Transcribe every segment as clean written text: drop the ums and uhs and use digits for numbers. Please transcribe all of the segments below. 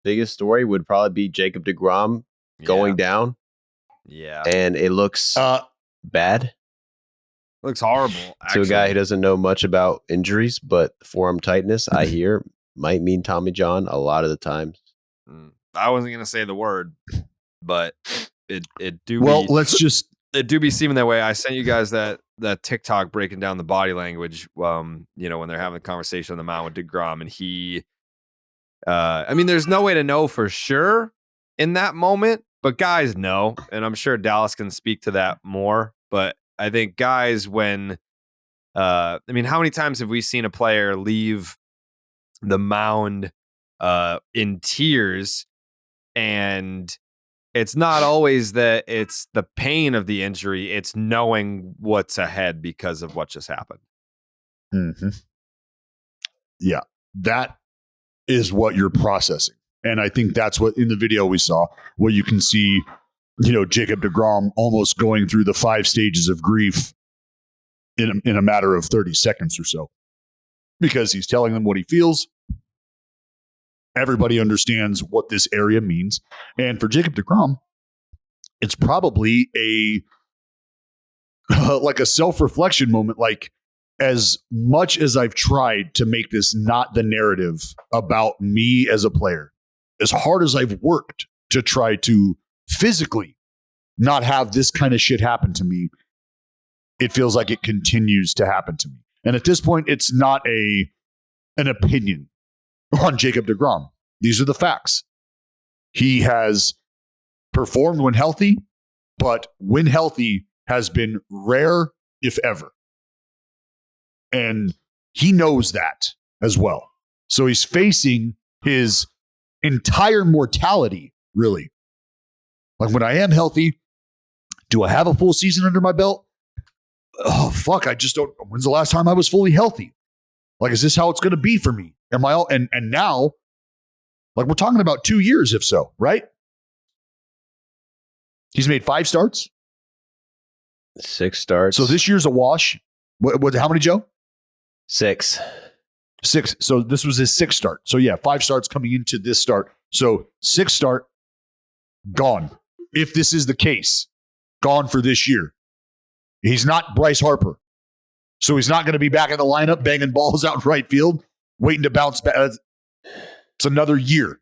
biggest story would probably be Jacob deGrom going down. Yeah. And it looks bad. Looks horrible. To a guy who doesn't know much about injuries, but forearm tightness, I hear, might mean Tommy John a lot of the times. I wasn't going to say the word, but it do be seeming that way. I sent you guys that TikTok breaking down the body language, when they're having a conversation on the mound with deGrom, and he, there's no way to know for sure in that moment, but guys know, and I'm sure Dallas can speak to that more, but I think guys, when, how many times have we seen a player leave the mound in tears, and it's not always that it's the pain of the injury, it's knowing what's ahead because of what just happened. Mm-hmm. Yeah, that is what you're processing. And I think that's what in the video we saw, where you can see, Jacob deGrom almost going through the 5 stages of grief in a matter of 30 seconds or so, because he's telling them what he feels. Everybody understands what this area means. And for Jacob deGrom, it's probably like a self-reflection moment. Like, as much as I've tried to make this not the narrative about me as a player, as hard as I've worked to try to physically not have this kind of shit happen to me, it feels like it continues to happen to me. And at this point, it's not an opinion on Jacob deGrom. These are the facts. He has performed when healthy, but when healthy has been rare, if ever. And he knows that as well. So he's facing his entire mortality, really. Like, when I am healthy, do I have a full season under my belt? Oh, fuck, I just don't. When's the last time I was fully healthy? Like, is this how it's going to be for me? Am I all, and now, like, we're talking about 2 years, if so, right? He's made 5 starts. 6 starts. So this year's a wash. How many, Joe? 6. 6. So this was his 6th start. So yeah, 5 starts coming into this start. So 6th start, gone. If this is the case, gone for this year. He's not Bryce Harper. So he's not going to be back in the lineup banging balls out in right field, waiting to bounce back. It's another year.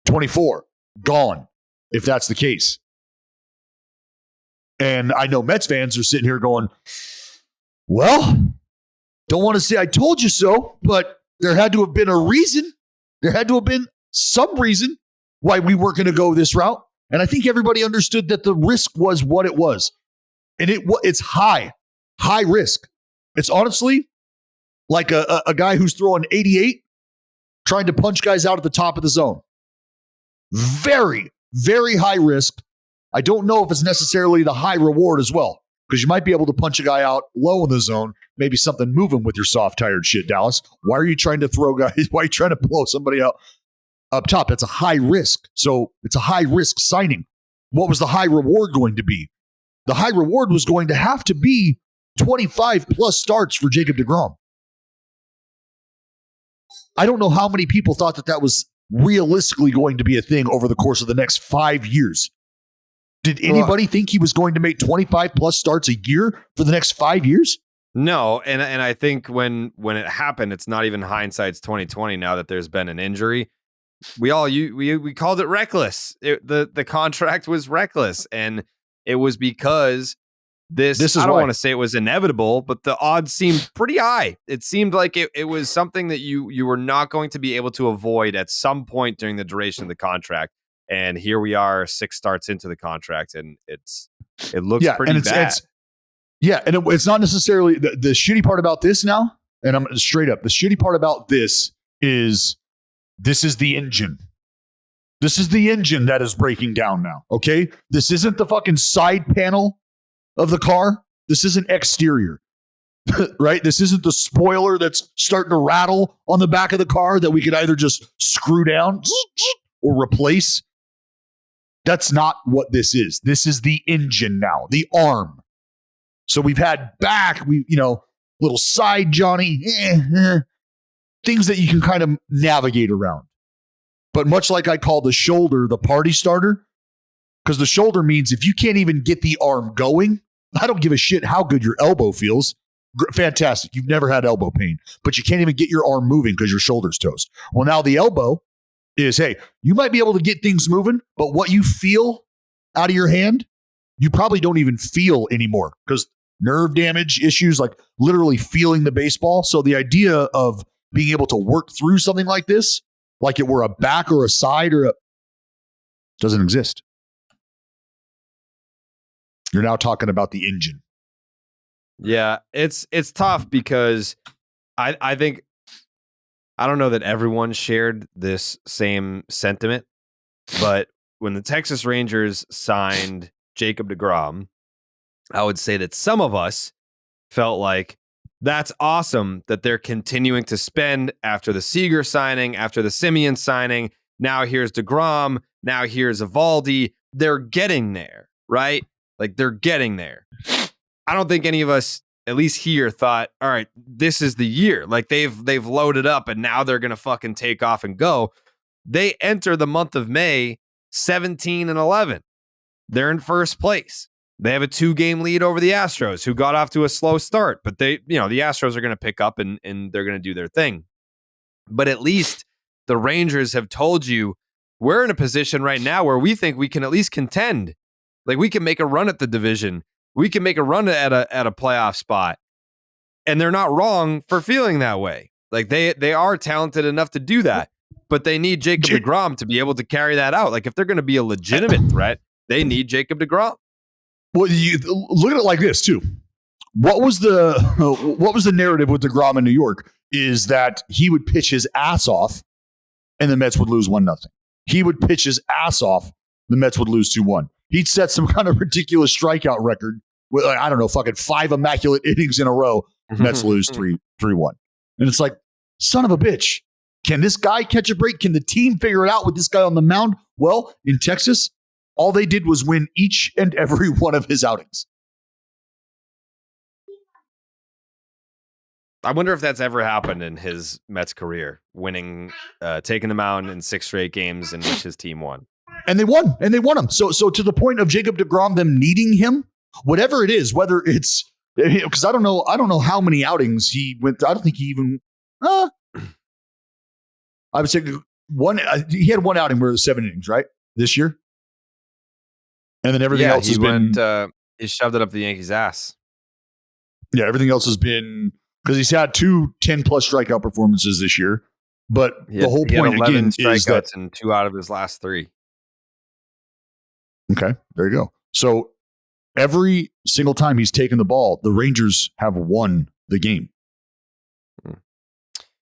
24, gone, if that's the case. And I know Mets fans are sitting here going, well, don't want to say I told you so, but there had to have been a reason. There had to have been some reason why we weren't going to go this route. And I think everybody understood that the risk was what it was. And it's high risk. It's honestly like a guy who's throwing 88 trying to punch guys out at the top of the zone. Very, very high risk. I don't know if it's necessarily the high reward as well, because you might be able to punch a guy out low in the zone, maybe something moving with your soft, tired shit, Dallas. Why are you trying to throw guys? Why are you trying to blow somebody out up top? That's a high risk. So it's a high risk signing. What was the high reward going to be? The high reward was going to have to be 25 plus starts for Jacob deGrom. I don't know how many people thought that was realistically going to be a thing over the course of the next 5 years. Did anybody think he was going to make 25 plus starts a year for the next 5 years? No, and I think when it happened, it's not even hindsight's 2020 now that there's been an injury. We called it reckless. The contract was reckless, and it was because this is I don't want to say it was inevitable, but the odds seemed pretty high. It seemed like it was something that you were not going to be able to avoid at some point during the duration of the contract. And here we are 6 starts into the contract, and it looks pretty bad. It's not necessarily the shitty part about this now. And I'm straight up. The shitty part about this is the engine. This is the engine that is breaking down now. Okay. This isn't the fucking side panel of the car. This isn't exterior, right? This isn't the spoiler that's starting to rattle on the back of the car that we could either just screw down or replace. That's not what this is. This is the engine now, the arm. So we've had back, little side Johnny, things that you can kind of navigate around. But much like I call the shoulder the party starter, because the shoulder means if you can't even get the arm going, I don't give a shit how good your elbow feels. Fantastic. You've never had elbow pain, but you can't even get your arm moving because your shoulder's toast. Well, now the elbow is, hey, you might be able to get things moving, but what you feel out of your hand, you probably don't even feel anymore because nerve damage issues, like literally feeling the baseball. So the idea of being able to work through something like this, like it were a back or a side doesn't exist. You're now talking about the engine. Yeah, it's tough because I think, I don't know that everyone shared this same sentiment, but when the Texas Rangers signed Jacob deGrom, I would say that some of us felt like that's awesome that they're continuing to spend after the Seager signing, after the Semien signing. Now here's deGrom. Now here's Evaldi. They're getting there, right? Like they're getting there. I don't think any of us, at least here, thought, all right, this is the year. Like they've loaded up and now they're going to fucking take off and go. They enter the month of May 17-11. They're in first place. They have a 2-game lead over the Astros, who got off to a slow start, but the Astros are going to pick up and they're going to do their thing. But at least the Rangers have told you, we're in a position right now where we think we can at least contend. Like we can make a run at the division. We can make a run at a playoff spot. And they're not wrong for feeling that way. Like they are talented enough to do that, but they need Jacob deGrom to be able to carry that out. Like if they're going to be a legitimate threat, they need Jacob deGrom. Well, you look at it like this too. What was the narrative with deGrom in New York is that he would pitch his ass off and the Mets would lose 1-0. He would pitch his ass off, the Mets would lose 2-1. He'd set some kind of ridiculous strikeout record with, I don't know, fucking 5 immaculate innings in a row. Mets lose 3-1. And it's like, son of a bitch. Can this guy catch a break? Can the team figure it out with this guy on the mound? Well, in Texas, all they did was win each and every one of his outings. I wonder if that's ever happened in his Mets career, winning, taking the mound in 6 straight games in which his team won. And they won them. So to the point of Jacob deGrom, them needing him, whatever it is, whether it's, because I don't know how many outings he went. I don't think he even, I would say he had 1 outing where it was 7 innings, right? This year. And then everything else has been. He shoved it up the Yankees' ass. Yeah, everything else has been, because he's had 2 10+ strikeout performances this year. But the whole point again is that, and 2 out of his last 3. Okay, there you go. So every single time he's taken the ball, the Rangers have won the game.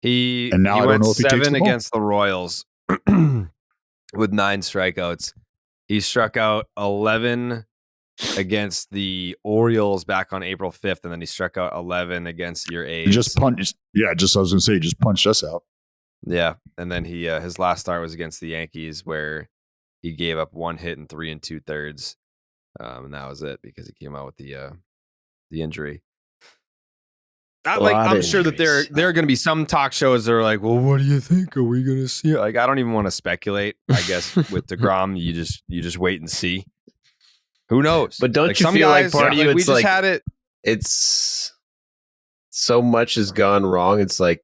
He don't know if he takes 7 the ball. against the Royals with 9 strikeouts. He struck out 11 against the Orioles back on April 5th, and then he struck out 11 against your A's. He just punched. Yeah, I was going to say, he just punched us out. Yeah, and then he his last start was against the Yankees, where he gave up 1 hit in 3 2/3, and that was it because he came out with the injury. I'm sure that there are going to be some talk shows that are like, well, what do you think? Are we going to see it? Like, I don't even want to speculate. I guess with deGrom, you just wait and see. Who knows? But don't you feel like part of you, it's like, had it. It's so much has gone wrong. It's like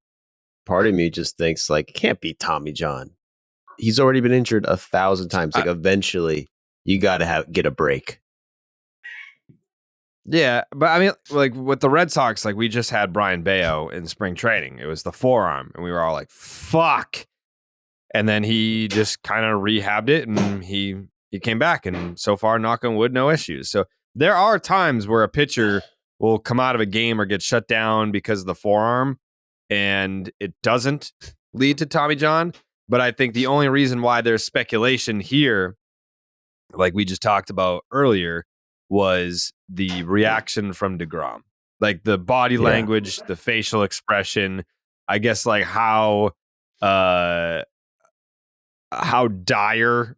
part of me just thinks like, it can't be Tommy John. He's already been injured 1,000 times. Like eventually you got to get a break. Yeah, but I mean, like with the Red Sox, like we just had Brian Bayo in spring training. It was the forearm, and we were all like, "Fuck!" And then he just kind of rehabbed it, and he came back. And so far, knock on wood, no issues. So there are times where a pitcher will come out of a game or get shut down because of the forearm, and it doesn't lead to Tommy John. But I think the only reason why there's speculation here, like we just talked about earlier, was the reaction from deGrom, like the body language, the facial expression, I guess, like how dire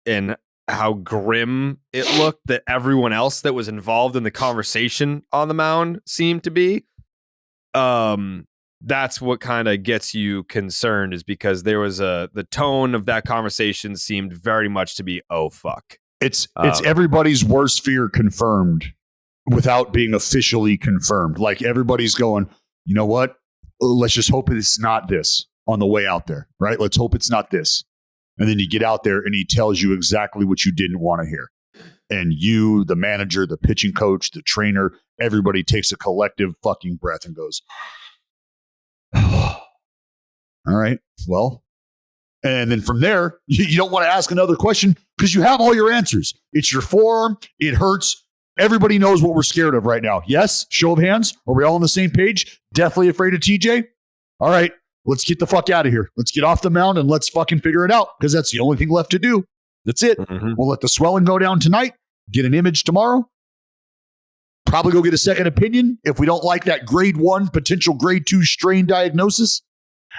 and how grim it looked that everyone else that was involved in the conversation on the mound seemed to be. that's what kind of gets you concerned, is because there was the tone of that conversation seemed very much to be, oh, fuck. It's everybody's worst fear confirmed without being officially confirmed. Like everybody's going, you know what? Let's just hope it's not this on the way out there, right? Let's hope it's not this. And then you get out there and he tells you exactly what you didn't want to hear. And you, the manager, the pitching coach, the trainer, everybody takes a collective fucking breath and goes, all right, well. And then from there, you don't want to ask another question because you have all your answers. It's your forearm. It hurts. Everybody knows what we're scared of right now. Yes? Show of hands. Are we all on the same page? Deathly afraid of TJ? All right, let's get the fuck out of here. Let's get off the mound and let's fucking figure it out because that's the only thing left to do. That's it. Mm-hmm. We'll let the swelling go down tonight, get an image tomorrow, probably go get a second opinion if we don't like that grade 1, potential grade 2 strain diagnosis.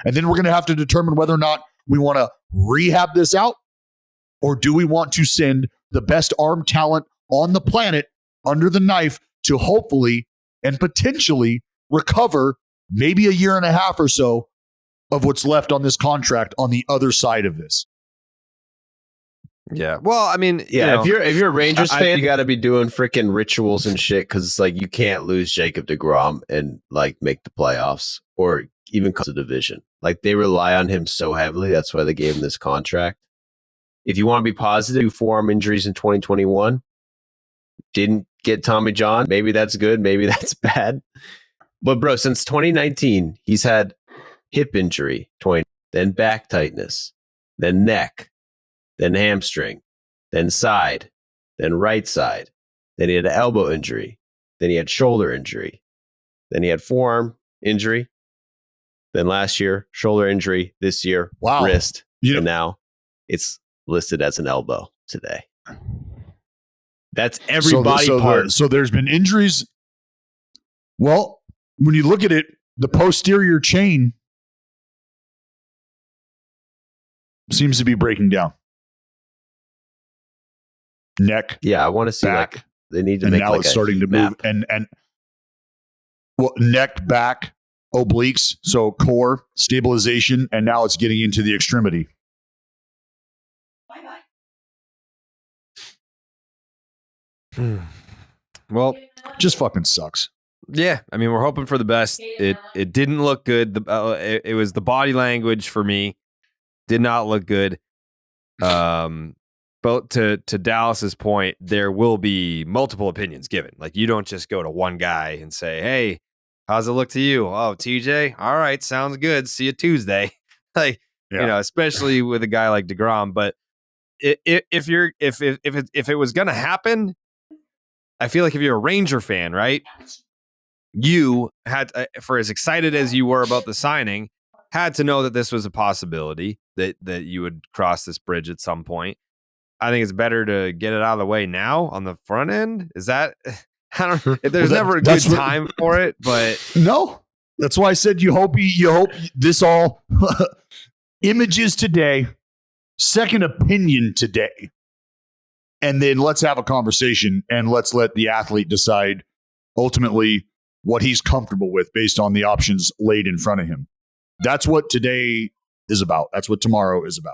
And then we're going to have to determine whether or not we want to rehab this out, or do we want to send the best arm talent on the planet under the knife to hopefully and potentially recover maybe a year and a half or so of what's left on this contract on the other side of this. Yeah. Well, I mean, yeah, if you're a Rangers fan, you got to be doing freaking rituals and shit, because it's like you can't lose Jacob deGrom and like make the playoffs or even come to the division. Like they rely on him so heavily. That's why they gave him this contract. If you want to be positive, forearm injuries in 2021, didn't get Tommy John. Maybe that's good. Maybe that's bad. But bro, since 2019, he's had hip injury, then back tightness, then neck, then hamstring, then side, then right side. Then he had an elbow injury. Then he had shoulder injury. Then he had forearm injury. Then last year, shoulder injury. This year, wrist. And now it's listed as an elbow today. That's every body part. So there's been injuries. Well, when you look at it, the posterior chain seems to be breaking down. Neck. Yeah, I want to see back, like they need to and make now like it's starting to move and well, neck, back, obliques, so core stabilization, and now it's getting into the extremity. Well, just fucking sucks. Yeah, I mean, we're hoping for the best. It didn't look good. It was the body language for me. Did not look good. But to Dallas's point, there will be multiple opinions given. Like you don't just go to one guy and say, "Hey, how's it look to you?" "Oh, TJ, all right, sounds good. See you Tuesday." Like you know, especially with a guy like deGrom. But if it was gonna happen, I feel like if you're a Ranger fan, right? You had, for as excited as you were about the signing, had to know that this was a possibility, that you would cross this bridge at some point. I think it's better to get it out of the way now on the front end. Is that, I don't, there's never a good time for it, but no, that's why I said you hope this all images today, second opinion today, and then let's have a conversation and let's let the athlete decide ultimately what he's comfortable with based on the options laid in front of him. That's what today is about. That's what tomorrow is about.